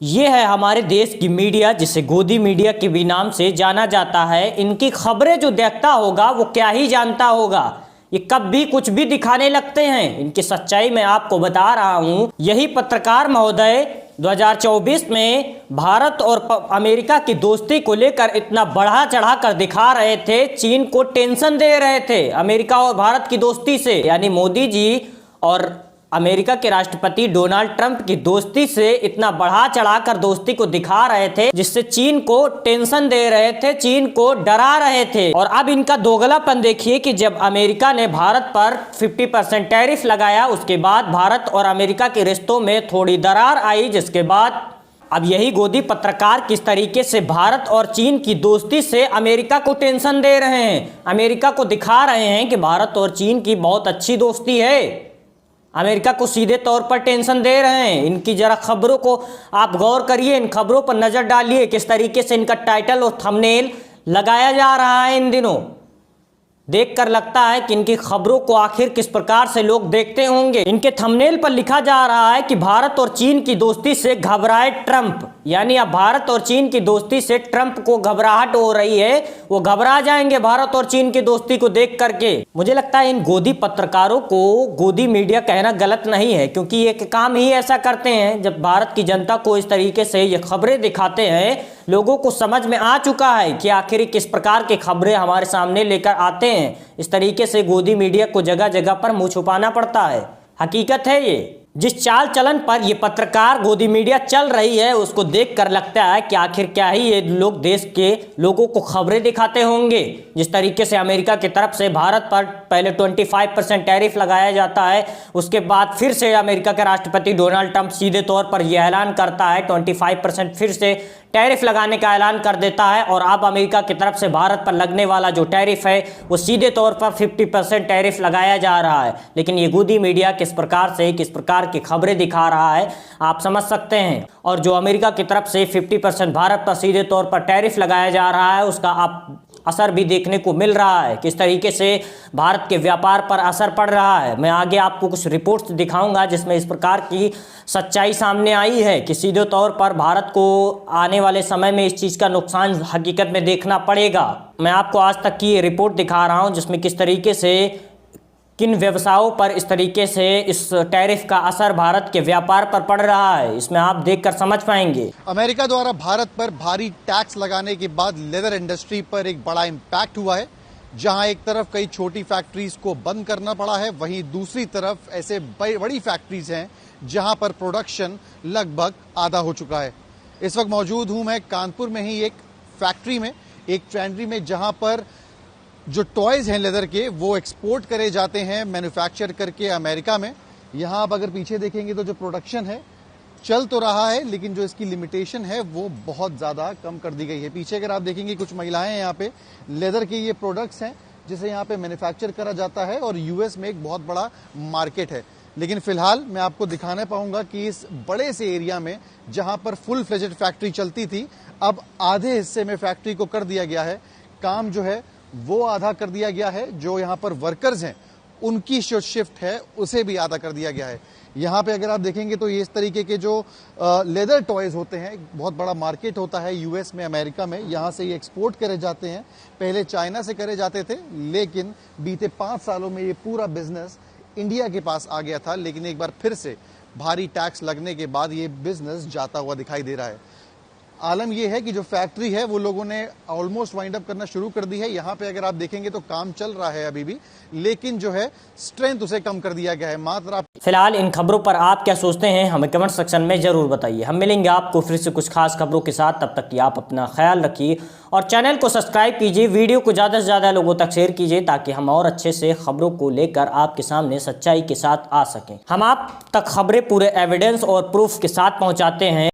ये है हमारे देश की मीडिया, जिसे गोदी मीडिया के भी नाम से जाना जाता है। इनकी खबरें जो देखता होगा वो क्या ही जानता होगा। ये कब भी कुछ भी दिखाने लगते हैं। इनकी सच्चाई मैं आपको बता रहा हूँ। यही पत्रकार महोदय 2024 में भारत और अमेरिका की दोस्ती को लेकर इतना बढ़ा चढ़ा कर दिखा रहे थे, चीन को टेंशन दे रहे थे अमेरिका और भारत की दोस्ती से। यानी मोदी जी और अमेरिका के राष्ट्रपति डोनाल्ड ट्रंप की दोस्ती से इतना बढ़ा चढ़ाकर दोस्ती को दिखा रहे थे, जिससे चीन को टेंशन दे रहे थे, चीन को डरा रहे थे। और अब इनका दोगलापन देखिए कि जब अमेरिका ने भारत पर 50% टैरिफ लगाया, उसके बाद भारत और अमेरिका के रिश्तों में थोड़ी दरार आई, जिसके बाद अब यही गोदी पत्रकार किस तरीके से भारत और चीन की दोस्ती से अमेरिका को टेंशन दे रहे हैं। अमेरिका को दिखा रहे हैं कि भारत और चीन की बहुत अच्छी दोस्ती है। अमेरिका को सीधे तौर पर टेंशन दे रहे हैं। इनकी जरा खबरों को आप गौर करिए, इन खबरों पर नजर डालिए, किस तरीके से इनका टाइटल और थंबनेल लगाया जा रहा है। इन दिनों देखकर लगता है कि इनकी खबरों को आखिर किस प्रकार से लोग देखते होंगे। इनके थंबनेल पर लिखा जा रहा है कि भारत और चीन की दोस्ती से घबराए ट्रंप। यानी अब भारत और चीन की दोस्ती से ट्रंप को घबराहट हो रही है, वो घबरा जाएंगे भारत और चीन की दोस्ती को देख करके। मुझे लगता है इन गोदी पत्रकारों को गोदी मीडिया कहना गलत नहीं है, क्योंकि ये काम ही ऐसा करते हैं। जब भारत की जनता को इस तरीके से ये खबरें दिखाते हैं, लोगों को समझ में आ चुका है कि आखिर किस प्रकार की खबरें हमारे सामने लेकर आते हैं। इस तरीके से गोदी मीडिया को जगह जगह पर मुंह छुपाना पड़ता है। हकीकत है ये। जिस चाल चलन पर ये पत्रकार गोदी मीडिया चल रही है, उसको देखकर लगता है कि आखिर क्या ही ये लोग देश के लोगों को खबरें दिखाते होंगे। जिस तरीके से अमेरिका की तरफ से भारत पर पहले 25% टैरिफ लगाया जाता है, उसके बाद फिर से अमेरिका के राष्ट्रपति डोनाल्ड ट्रंप सीधे तौर पर यह ऐलान करता है, 25% फिर से टैरिफ लगाने का ऐलान कर देता है। और अब अमेरिका की तरफ से भारत पर लगने वाला जो टैरिफ है वो सीधे तौर पर 50% टैरिफ लगाया जा रहा है। लेकिन ये गोदी मीडिया किस प्रकार की खबरें दिखा रहा है आप समझ सकते हैं। और जो अमेरिका की तरफ से 50% भारत पर सीधे तौर पर टैरिफ लगाया जा रहा है, उसका आप असर भी देखने को मिल रहा है। किस तरीके से भारत के व्यापार पर असर पड़ रहा है। मैं आगे आपको कुछ रिपोर्ट्स दिखाऊंगा जिसमें इस प्रकार की सच्चाई सामने आई है कि सीधे तौर पर भारत को आने वाले समय में इस चीज़ का नुकसान हकीकत में देखना पड़ेगा। मैं आपको आज तक की ये रिपोर्ट दिखा रहा हूँ, जिसमें किस तरीके से किन व्यवसायों पर इस तरीके से इस टैरिफ का असर भारत के व्यापार पर पड़ रहा है। इसमें आप देखकर समझ पाएंगे। अमेरिका द्वारा भारत पर भारी टैक्स लगाने के बाद लेदर इंडस्ट्री पर एक बड़ा इम्पैक्ट हुआ है। जहां एक तरफ कई छोटी फैक्ट्रीज को बंद करना पड़ा है, वहीं दूसरी तरफ ऐसे बड़ी फैक्ट्रीज हैं जहां पर प्रोडक्शन लगभग आधा हो चुका है। इस वक्त मौजूद हूं मैं कानपुर में ही एक फैक्ट्री में, एक ट्रेंडरी में, जहां पर जो टॉयज हैं लेदर के वो एक्सपोर्ट करे जाते हैं मैन्युफैक्चर करके अमेरिका में। यहाँ आप अगर पीछे देखेंगे तो जो प्रोडक्शन है चल तो रहा है, लेकिन जो इसकी लिमिटेशन है वो बहुत ज़्यादा कम कर दी गई है। पीछे अगर आप देखेंगे कुछ महिलाएं हैं यहाँ पे, लेदर के ये प्रोडक्ट्स हैं जिसे यहाँ पे मैन्युफैक्चर करा जाता है और यूएस में एक बहुत बड़ा मार्केट है। लेकिन फिलहाल मैं आपको दिखाना पाऊंगा कि इस बड़े से एरिया में जहाँ पर फुल फ्लेजेड फैक्ट्री चलती थी, अब आधे हिस्से में फैक्ट्री को कर दिया गया है। काम जो है वो आधा कर दिया गया है। जो यहाँ पर वर्कर्स हैं उनकी जो शिफ्ट है उसे भी आधा कर दिया गया है। यहाँ पे अगर आप देखेंगे तो ये इस तरीके के जो लेदर टॉयज होते हैं, बहुत बड़ा मार्केट होता है यूएस में, अमेरिका में। यहाँ से ये एक्सपोर्ट करे जाते हैं। पहले चाइना से करे जाते थे, लेकिन बीते 5 सालों में ये पूरा बिजनेस इंडिया के पास आ गया था। लेकिन एक बार फिर से भारी टैक्स लगने के बाद ये बिजनेस जाता हुआ दिखाई दे रहा है। आलम यह है कि जो फैक्ट्री है वो लोगों ने ऑलमोस्ट वाइंड अप करना शुरू कर दी है। यहाँ पे अगर आप देखेंगे तो काम चल रहा है अभी भी, लेकिन जो है स्ट्रेंथ उसे कम कर दिया गया है। मात्र आप फिलहाल इन खबरों पर आप क्या सोचते हैं हमें कमेंट सेक्शन में जरूर बताइए। हम मिलेंगे आपको फिर से कुछ खास खबरों के साथ। तब तक कि आप अपना ख्याल रखिए और चैनल को सब्सक्राइब कीजिए, वीडियो को ज़्यादा से ज़्यादा लोगों तक शेयर कीजिए, ताकि हम और अच्छे से खबरों को लेकर आपके सामने सच्चाई के साथ आ सकें। हम आप तक खबरें पूरे एविडेंस और प्रूफ के साथ पहुँचाते हैं।